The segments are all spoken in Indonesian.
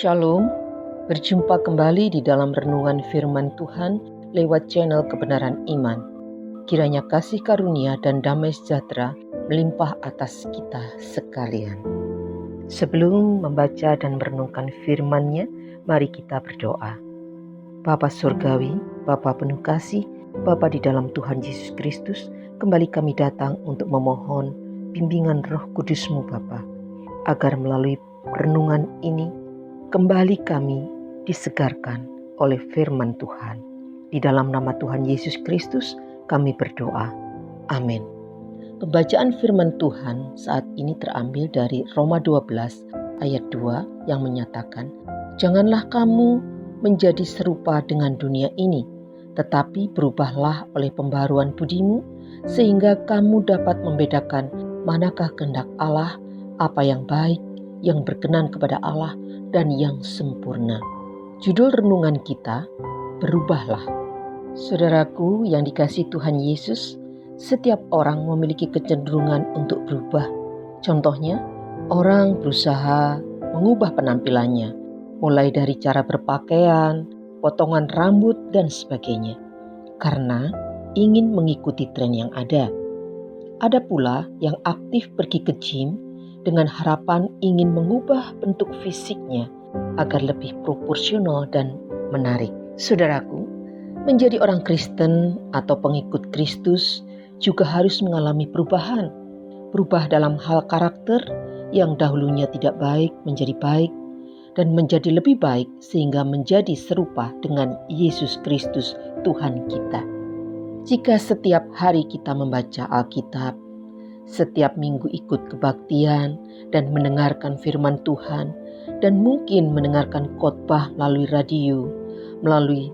Shalom, berjumpa kembali di dalam renungan firman Tuhan lewat channel Kebenaran Iman. Kiranya kasih karunia dan damai sejahtera melimpah atas kita sekalian. Sebelum membaca dan merenungkan firman-Nya, mari kita berdoa. Bapa Surgawi, Bapa penuh kasih, Bapa di dalam Tuhan Yesus Kristus, kembali kami datang untuk memohon bimbingan Roh Kudus-Mu Bapa, agar melalui renungan ini kembali kami disegarkan oleh firman Tuhan. Di dalam nama Tuhan Yesus Kristus kami berdoa. Amin. Pembacaan firman Tuhan saat ini terambil dari Roma 12 ayat 2 yang menyatakan, "Janganlah kamu menjadi serupa dengan dunia ini, tetapi berubahlah oleh pembaharuan budimu, sehingga kamu dapat membedakan manakah kehendak Allah, apa yang baik, yang berkenan kepada Allah, dan yang sempurna." Judul renungan kita, berubahlah. Saudaraku yang dikasihi Tuhan Yesus, setiap orang memiliki kecenderungan untuk berubah. Contohnya, orang berusaha mengubah penampilannya, mulai dari cara berpakaian, potongan rambut, dan sebagainya, karena ingin mengikuti tren yang ada. Ada pula yang aktif pergi ke gym dengan harapan ingin mengubah bentuk fisiknya agar lebih proporsional dan menarik. Saudaraku, menjadi orang Kristen atau pengikut Kristus juga harus mengalami perubahan. Berubah dalam hal karakter yang dahulunya tidak baik menjadi baik, dan menjadi lebih baik sehingga menjadi serupa dengan Yesus Kristus Tuhan kita. Jika setiap hari kita membaca Alkitab, setiap minggu ikut kebaktian dan mendengarkan firman Tuhan, dan mungkin mendengarkan khotbah melalui radio, melalui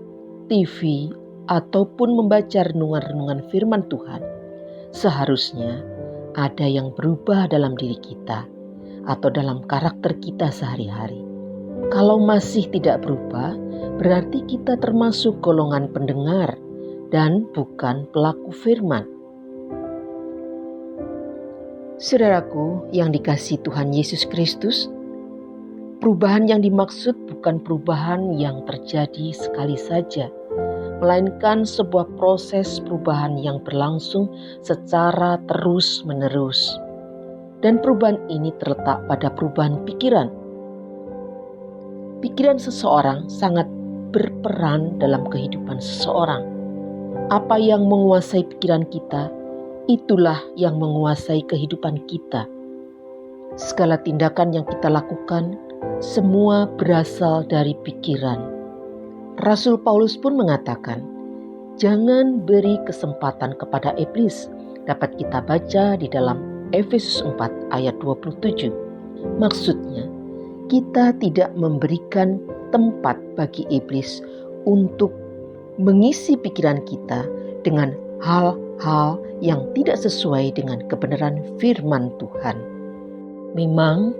TV, ataupun membaca renungan-renungan firman Tuhan, seharusnya ada yang berubah dalam diri kita atau dalam karakter kita sehari-hari. Kalau masih tidak berubah, berarti kita termasuk golongan pendengar dan bukan pelaku firman. Saudaraku yang dikasihi Tuhan Yesus Kristus, perubahan yang dimaksud bukan perubahan yang terjadi sekali saja, melainkan sebuah proses perubahan yang berlangsung secara terus-menerus. Dan perubahan ini terletak pada perubahan pikiran. Pikiran seseorang sangat berperan dalam kehidupan seseorang. Apa yang menguasai pikiran kita, itulah yang menguasai kehidupan kita. Segala tindakan yang kita lakukan, semua berasal dari pikiran. Rasul Paulus pun mengatakan, jangan beri kesempatan kepada iblis. Dapat kita baca di dalam Efesus 4 ayat 27. Maksudnya, kita tidak memberikan tempat bagi iblis untuk mengisi pikiran kita dengan hal-hal yang tidak sesuai dengan kebenaran firman Tuhan. Memang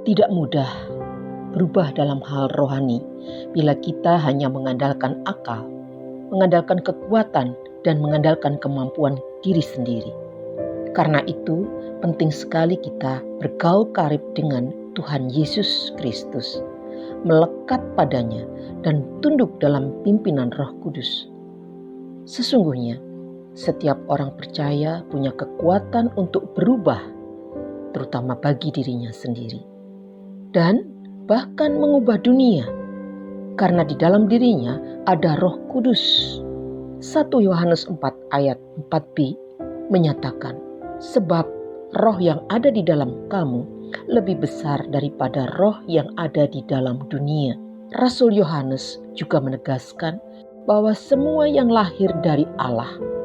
tidak mudah berubah dalam hal rohani bila kita hanya mengandalkan akal, mengandalkan kekuatan, dan mengandalkan kemampuan diri sendiri. Karena itu penting sekali kita bergaul karib dengan Tuhan Yesus Kristus, melekat padanya dan tunduk dalam pimpinan Roh Kudus. Sesungguhnya setiap orang percaya punya kekuatan untuk berubah, terutama bagi dirinya sendiri, dan bahkan mengubah dunia, karena di dalam dirinya ada Roh Kudus. 1 Yohanes 4 ayat 4b menyatakan, sebab roh yang ada di dalam kamu lebih besar daripada roh yang ada di dalam dunia. Rasul Yohanes juga menegaskan bahwa semua yang lahir dari Allah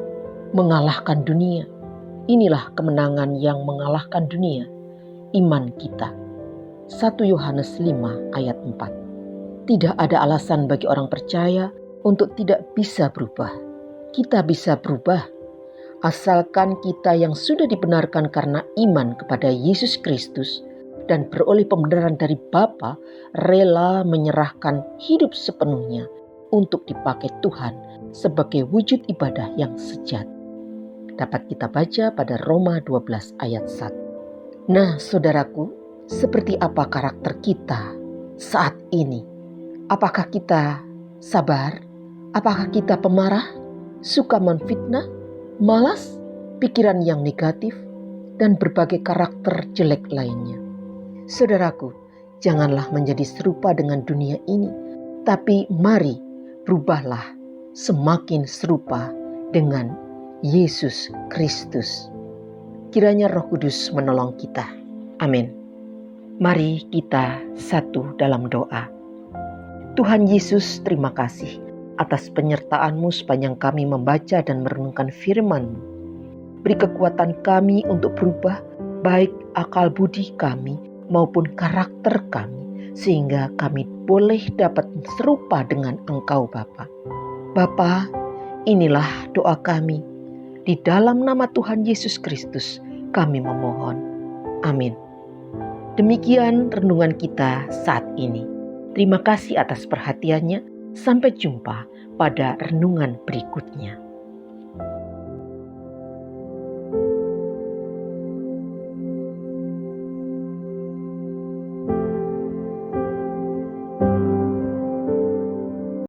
mengalahkan dunia. Inilah kemenangan yang mengalahkan dunia, iman kita. 1 Yohanes 5 ayat 4. Tidak ada alasan bagi orang percaya untuk tidak bisa berubah. Kita bisa berubah, asalkan kita yang sudah dibenarkan karena iman kepada Yesus Kristus dan beroleh pembenaran dari Bapa, rela menyerahkan hidup sepenuhnya untuk dipakai Tuhan sebagai wujud ibadah yang sejati. Dapat kita baca pada Roma 12 ayat 1. Nah, saudaraku, seperti apa karakter kita saat ini? Apakah kita sabar? Apakah kita pemarah, suka menfitnah, malas, pikiran yang negatif, dan berbagai karakter jelek lainnya? Saudaraku, janganlah menjadi serupa dengan dunia ini, tapi mari berubahlah semakin serupa dengan Yesus Kristus. Kiranya Roh Kudus menolong kita. Amin. Mari kita satu dalam doa. Tuhan Yesus, terima kasih atas penyertaan-Mu sepanjang kami membaca dan merenungkan firman-Mu. Beri kekuatan kami untuk berubah, baik akal budi kami maupun karakter kami, sehingga kami boleh dapat serupa dengan Engkau Bapa. Bapa, inilah doa kami. Di dalam nama Tuhan Yesus Kristus kami memohon. Amin. Demikian renungan kita saat ini. Terima kasih atas perhatiannya. Sampai jumpa pada renungan berikutnya.